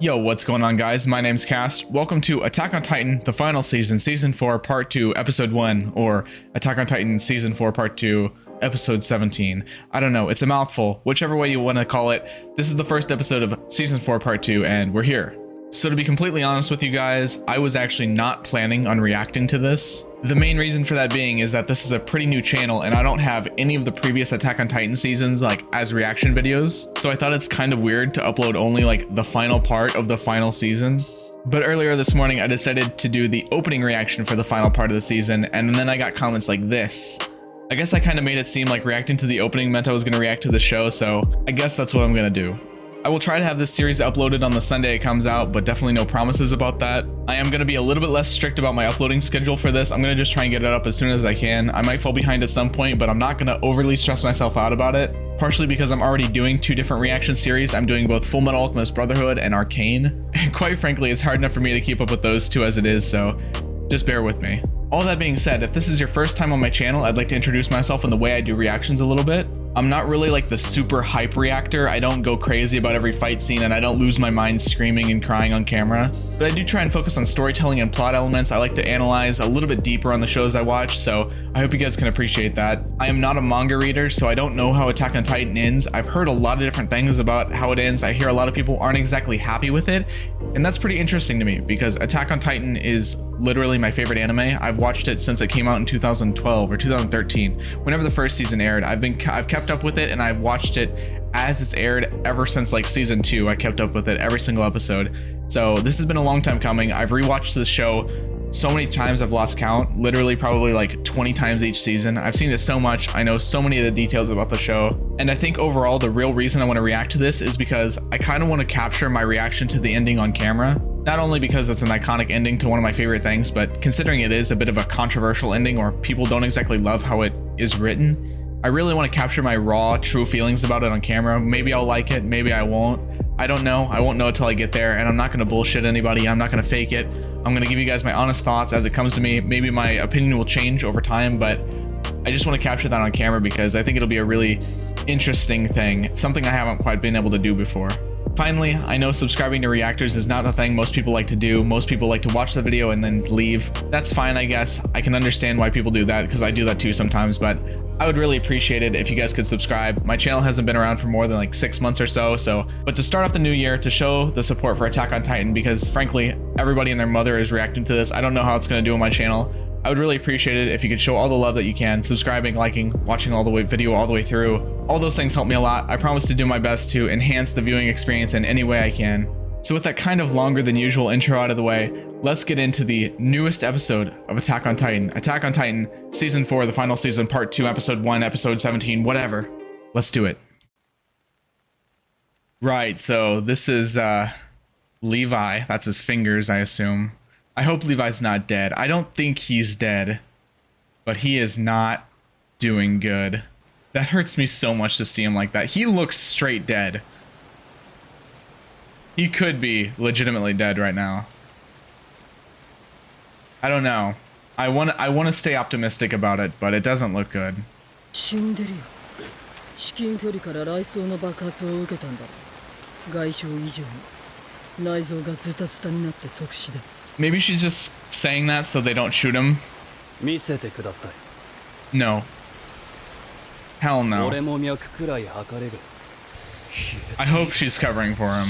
Yo, what's going on, guys? My name's Cass. Welcome to Attack on Titan, the final season, Season 4, Part 2, Episode 1, or Attack on Titan, Season 4, Part 2, Episode 17. I don't know, it's a mouthful. Whichever way you want to call it, this is the first episode of Season 4, Part 2, and we're here. So to be completely honest with you guys, I was actually not planning on reacting to this. The main reason for that being is that this is a pretty new channel and I don't have any of the previous Attack on Titan seasons like as reaction videos. So I thought it's kind of weird to upload only like the final part of the final season. But earlier this morning I decided to do the opening reaction for the final part of the season, and then I got comments like this. I guess I kind of made it seem like reacting to the opening meant I was going to react to the show, so I guess that's what I'm going to do. I will try to have this series uploaded on the Sunday it comes out, but definitely no promises about that. I am going to be a little bit less strict about my uploading schedule for this. I'm going to just try and get it up as soon as I can. I might fall behind at some point, but I'm not going to overly stress myself out about it. Partially because I'm already doing two different reaction series. I'm doing both Fullmetal Alchemist Brotherhood and Arcane. And quite frankly, it's hard enough for me to keep up with those two as it is, so just bear with me. All that being said, if this is your first time on my channel, I'd like to introduce myself and the way I do reactions a little bit. I'm not really like the super hype reactor. I don't go crazy about every fight scene and I don't lose my mind screaming and crying on camera. But I do try and focus on storytelling and plot elements. I like to analyze a little bit deeper on the shows I watch, so I hope you guys can appreciate that. I am not a manga reader, so I don't know how Attack on Titan ends. I've heard a lot of different things about how it ends. I hear a lot of people aren't exactly happy with it, and that's pretty interesting to me because Attack on Titan is literally my favorite anime. I've watched it since it came out in 2012 or 2013, whenever the first season aired. I've kept up with it, and I've watched it as it's aired ever since like season 2. I kept up with it every single episode. So this has been a long time coming. I've rewatched this show so many times I've lost count, literally probably like 20 times each season. I've seen it so much. I know so many of the details about the show. And I think overall the real reason I want to react to this is because I kind of want to capture my reaction to the ending on camera. Not only because it's an iconic ending to one of my favorite things, but considering it is a bit of a controversial ending or people don't exactly love how it is written, I really want to capture my raw, true feelings about it on camera. Maybe I'll like it, maybe I won't. I don't know. I won't know until I get there, and I'm not going to bullshit anybody. I'm not going to fake it. I'm going to give you guys my honest thoughts as it comes to me. Maybe my opinion will change over time, but I just want to capture that on camera because I think it'll be a really interesting thing, something I haven't quite been able to do before. Finally, I know subscribing to reactors is not a thing most people like to do. Most people like to watch the video and then leave. That's fine, I guess. I can understand why people do that because I do that too sometimes, but I would really appreciate it if you guys could subscribe. My channel hasn't been around for more than like 6 months or so, but to start off the new year, to show the support for Attack on Titan, because frankly, everybody and their mother is reacting to this. I don't know how it's going to do on my channel. I would really appreciate it if you could show all the love that you can, subscribing, liking, watching all the way video all the way through. All those things help me a lot. I promise to do my best to enhance the viewing experience in any way I can. So with that kind of longer than usual intro out of the way, let's get into the newest episode of Attack on Titan. Attack on Titan, Season 4, the final season, Part 2, Episode 1, Episode 17, whatever. Let's do it. Right, so this is Levi. That's his fingers, I assume. I hope Levi's not dead. I don't think he's dead, but he is not doing good. That hurts me so much to see him like that. He looks straight dead. He could be legitimately dead right now. I don't know. I want to stay optimistic about it, but it doesn't look good. Maybe she's just saying that so they don't shoot him. No. Hell no. I hope she's covering for him.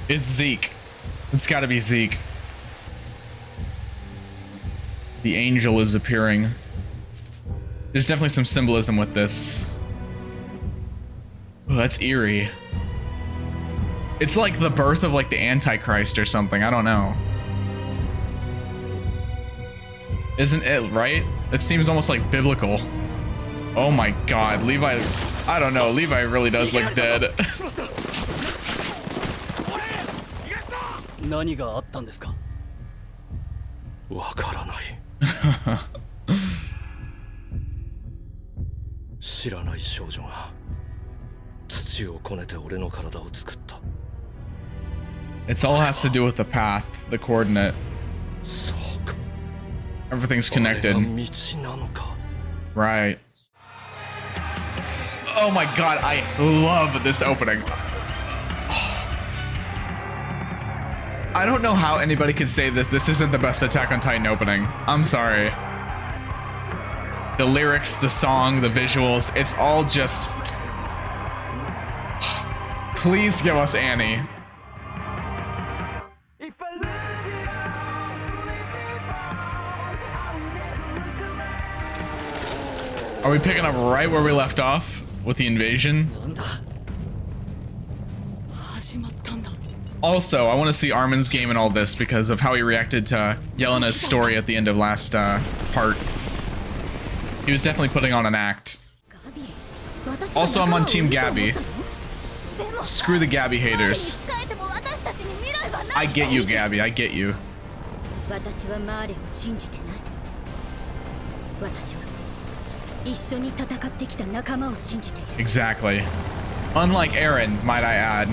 It's Zeke. It's gotta be Zeke. The angel is appearing. There's definitely some symbolism with this. Oh, that's eerie. It's like the birth of like the Antichrist or something. I don't know. Isn't it right? It seems almost like biblical. Oh my god, Levi. I don't know. Levi really does look dead. It's all has to do with the path, the coordinate. Everything's connected. Right. Oh my god, I love this opening. I don't know how anybody could say this isn't the best Attack on Titan opening. I'm sorry. The lyrics, the song, the visuals, it's all just... Please give us Annie. Are we picking up right where we left off with the invasion? Also, I want to see Armin's game in all this because of how he reacted to Yelena's story at the end of last part. He was definitely putting on an act. Also, I'm on Team Gabby. Screw the Gabby haters. I get you, Gabby. I get you. Exactly. Unlike Eren, might I add.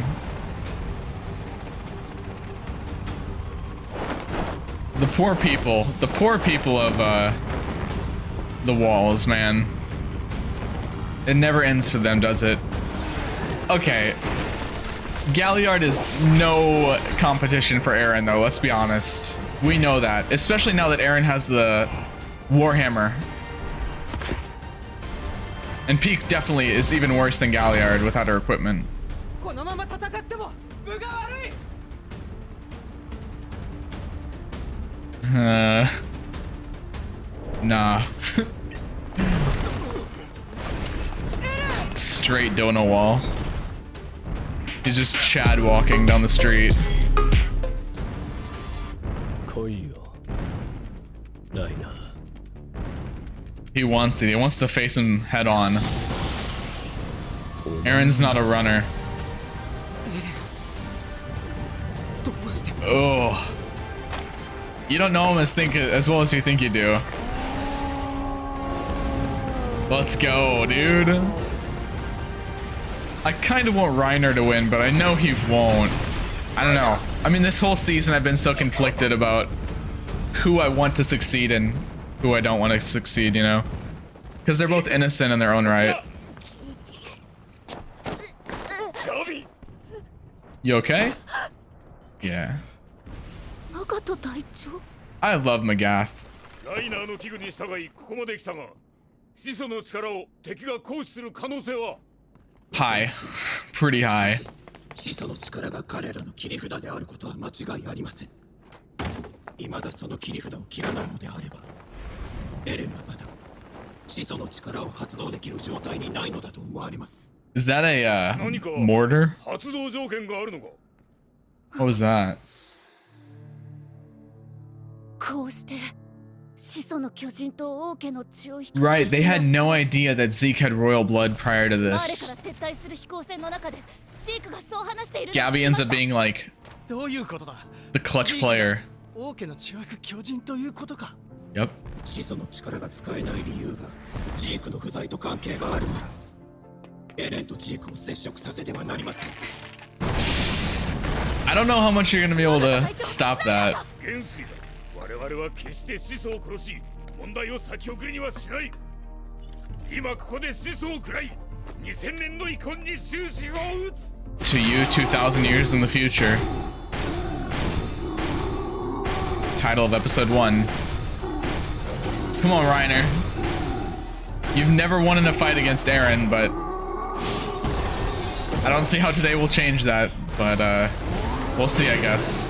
The poor people of the walls, man. It never ends for them, does it? Okay. Galliard is no competition for Eren, though, let's be honest. We know that, especially now that Eren has the Warhammer. And Peak definitely is even worse than Galliard without her equipment. Nah. Straight Dona wall. He's just Chad walking down the street. He wants it. He wants to face him head on. Eren's not a runner. Oh. You don't know him as well as you think you do. Let's go, dude. I kind of want Reiner to win, but I know he won't. I don't know. I mean, this whole season I've been so conflicted about who I want to succeed and who I don't want to succeed, you know? Because they're both innocent in their own right. You okay? Yeah. I love Magath. High. Pretty high. Is that a mortar? What was that? Right, they had no idea that Zeke had royal blood prior to this. Gabby ends up being like the clutch player. Yep. I don't know how much you're gonna be able to stop that. To you, 2,000 years in the future. Title of episode 1. Come on, Reiner. You've never won in a fight against Eren, but I don't see how today will change that, but we'll see, I guess.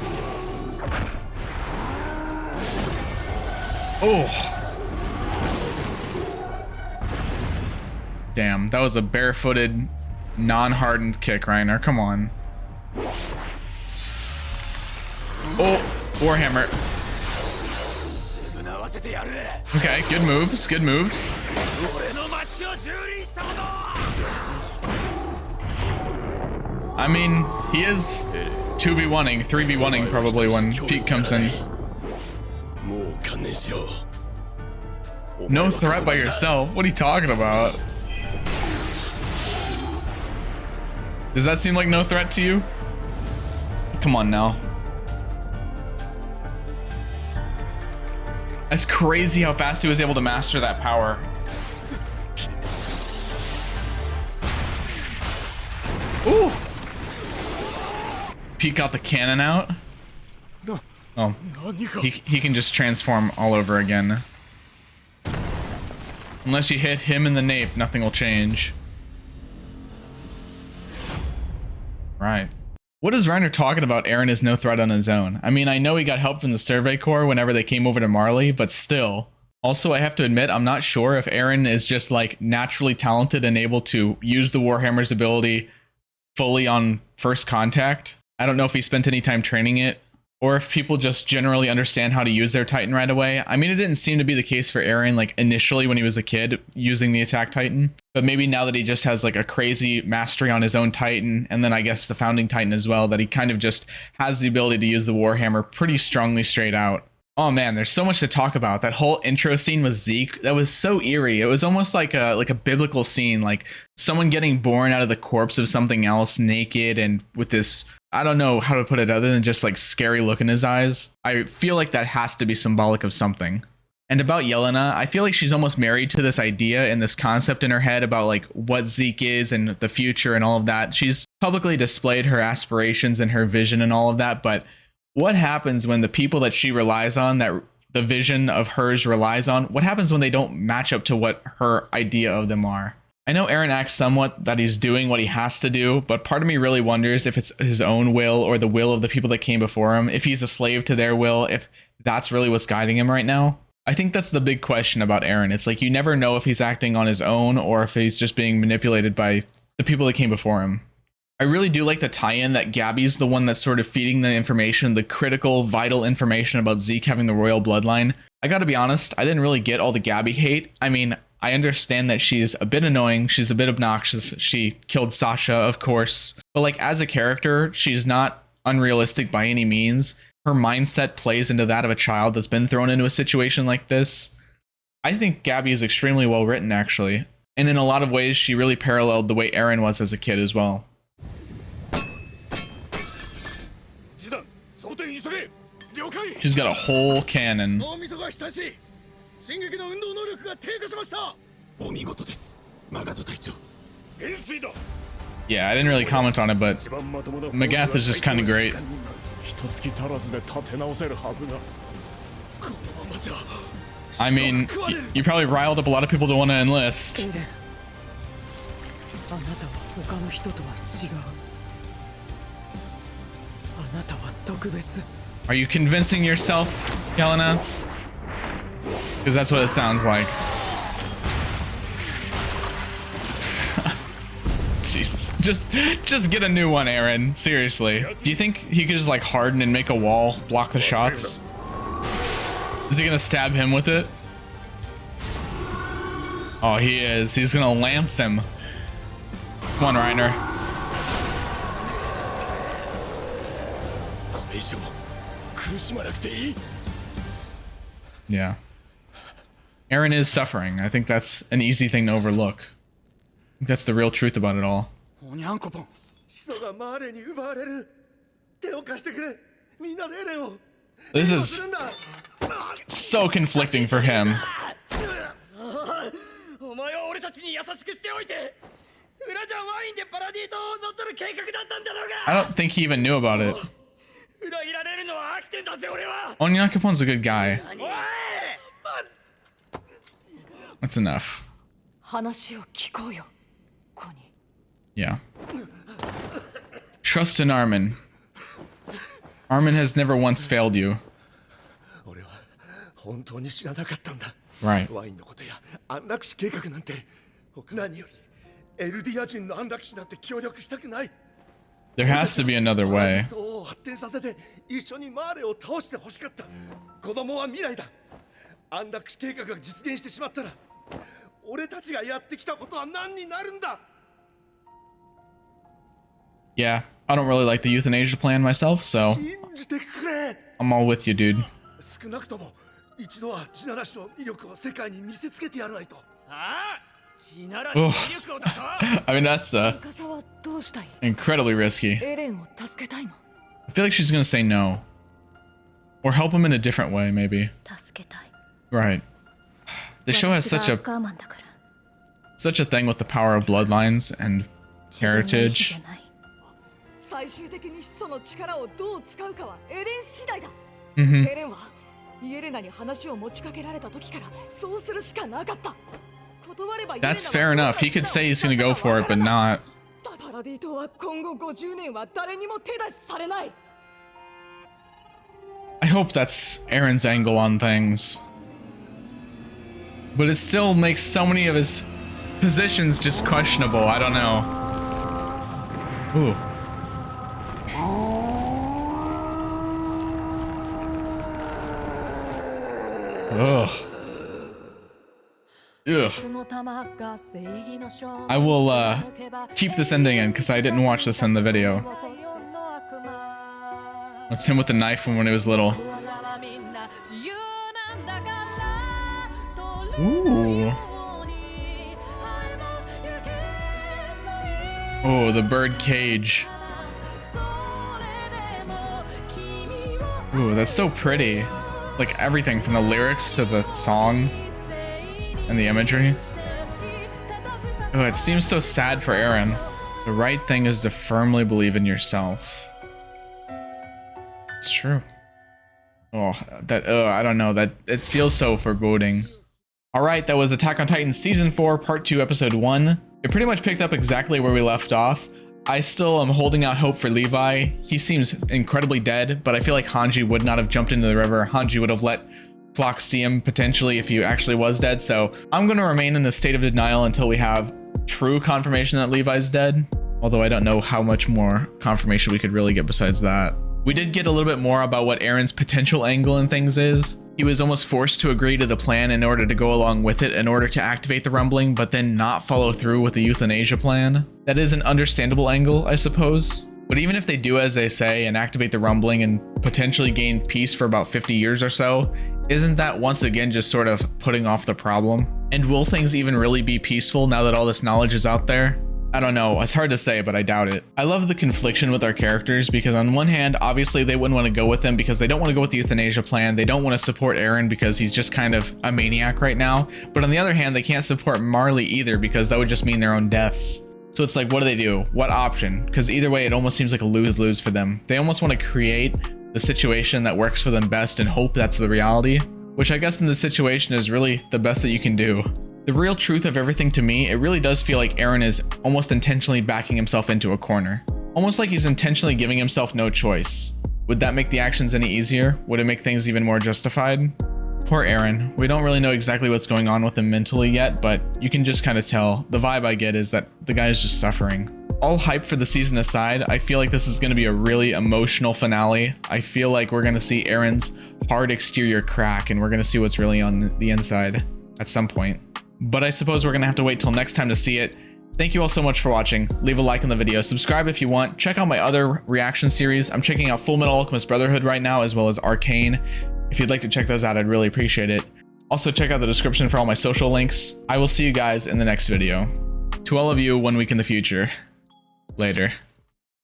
Oh. Damn, that was a barefooted, non-hardened kick, Reiner. Come on. Oh, Warhammer. Okay, good moves, good moves. I mean, he is 2v1ing, 3v1ing probably when Peak comes in. No threat by yourself? What are you talking about? Does that seem like no threat to you? Come on now. That's crazy how fast he was able to master that power. Pete got the cannon out. Oh, he can just transform all over again. Unless you hit him in the nape, nothing will change. Right. What is Reiner talking about? Eren is no threat on his own. I mean, I know he got help from the Survey Corps whenever they came over to Marley, but still. Also, I have to admit, I'm not sure if Eren is just like naturally talented and able to use the Warhammer's ability fully on first contact. I don't know if he spent any time training it, or if people just generally understand how to use their Titan right away. I mean, it didn't seem to be the case for Eren, like initially when he was a kid using the Attack Titan, but maybe now that he just has like a crazy mastery on his own Titan, and then I guess the Founding Titan as well, that he kind of just has the ability to use the Warhammer pretty strongly straight out. Oh man, there's so much to talk about. That whole intro scene with Zeke, that was so eerie. It was almost like a biblical scene, like someone getting born out of the corpse of something else, naked and with this, I don't know how to put it other than just like scary look in his eyes. I feel like that has to be symbolic of something. And about Yelena, I feel like she's almost married to this idea and this concept in her head about like what Zeke is and the future and all of that. She's publicly displayed her aspirations and her vision and all of that, but what happens when the people that she relies on, that the vision of hers relies on, what happens when they don't match up to what her idea of them are? I know Eren acts somewhat that he's doing what he has to do, but part of me really wonders if it's his own will or the will of the people that came before him, if he's a slave to their will, if that's really what's guiding him right now. I think that's the big question about Eren. It's like you never know if he's acting on his own or if he's just being manipulated by the people that came before him. I really do like the tie-in that Gabby's the one that's sort of feeding the information, the critical, vital information about Zeke having the royal bloodline. I gotta be honest, I didn't really get all the Gabby hate. I mean, I understand that she's a bit annoying, she's a bit obnoxious, she killed Sasha, of course. But like as a character, she's not unrealistic by any means. Her mindset plays into that of a child that's been thrown into a situation like this. I think Gabby is extremely well written, actually. And in a lot of ways, she really paralleled the way Eren was as a kid as well. She's got a whole cannon. Yeah, I didn't really comment on it, but Magath is just kind of great. I mean, you probably riled up a lot of people to want to enlist. Are you convincing yourself, Yelena? Because that's what it sounds like. Jesus, just get a new one, Eren. Seriously. Do you think he could just like harden and make a wall, block the shots? Is he gonna stab him with it? Oh, he is. He's gonna lance him. Come on, Reiner. Yeah. Eren is suffering. I think that's an easy thing to overlook. I think that's the real truth about it all. This is so conflicting for him. I don't think he even knew about it. Onyankopon's a good guy. That's enough. Yeah. Trust in Armin. Armin has never once failed you. Right. There has to be another way. Yeah, I don't really like the euthanasia plan myself, so I'm all with you, dude. Ugh. I mean, that's incredibly risky. I feel like she's gonna say no. Or help him in a different way, maybe. Right. The show has such a thing with the power of bloodlines and heritage. 最終的に始祖の力をどう使うかはエレン次第だ。 Mm-hmm. エレンはイエレナに話を持ちかけられた時からそうするしかなかった。断ればイエレナは That's fair enough. He could say he's gonna go for it, but not. パラディ島は今後50年は誰にも手出しされない。 I hope that's Aaron's angle on things. But it still makes so many of his positions just questionable. I don't know. Ooh. Ugh. Ugh. I will keep this ending in because I didn't watch this in the video. That's him with the knife from when he was little. Ooh. Oh, the bird cage. Ooh, that's so pretty. Like everything from the lyrics to the song and the imagery. Oh, it seems so sad for Eren. The right thing is to firmly believe in yourself. It's true. Oh, I don't know. That it feels so foreboding. All right, that was Attack on Titan Season 4, Part 2, Episode 1. It pretty much picked up exactly where we left off. I still am holding out hope for Levi. He seems incredibly dead, but I feel like Hanji would not have jumped into the river. Hanji would have let Flock see him potentially if he actually was dead. So I'm going to remain in a state of denial until we have true confirmation that Levi's dead. Although I don't know how much more confirmation we could really get besides that. We did get a little bit more about what Eren's potential angle in things is. He was almost forced to agree to the plan in order to go along with it in order to activate the rumbling, but then not follow through with the euthanasia plan. That is an understandable angle, I suppose. But even if they do as they say and activate the rumbling and potentially gain peace for about 50 years or so, isn't that once again just sort of putting off the problem? And will things even really be peaceful now that all this knowledge is out there? I don't know, it's hard to say, but I doubt it. I love the confliction with our characters because on one hand, obviously they wouldn't want to go with him because they don't want to go with the euthanasia plan. They don't want to support Eren because he's just kind of a maniac right now. But on the other hand, they can't support Marley either because that would just mean their own deaths. So it's like, what do? What option? Because either way, it almost seems like a lose-lose for them. They almost want to create the situation that works for them best and hope that's the reality, which I guess in this situation is really the best that you can do. The real truth of everything to me, it really does feel like Eren is almost intentionally backing himself into a corner. Almost like he's intentionally giving himself no choice. Would that make the actions any easier? Would it make things even more justified? Poor Eren. We don't really know exactly what's going on with him mentally yet, but you can just kind of tell. The vibe I get is that the guy is just suffering. All hype for the season aside, I feel like this is going to be a really emotional finale. I feel like we're going to see Eren's hard exterior crack and we're going to see what's really on the inside at some point. But I suppose we're going to have to wait till next time to see it. Thank you all so much for watching. Leave a like on the video, subscribe if you want, check out my other reaction series. I'm checking out Full Metal Alchemist Brotherhood right now, as well as Arcane. If you'd like to check those out, I'd really appreciate it. Also check out the description for all my social links. I will see you guys in the next video. To all of you, 1 week in the future. Later.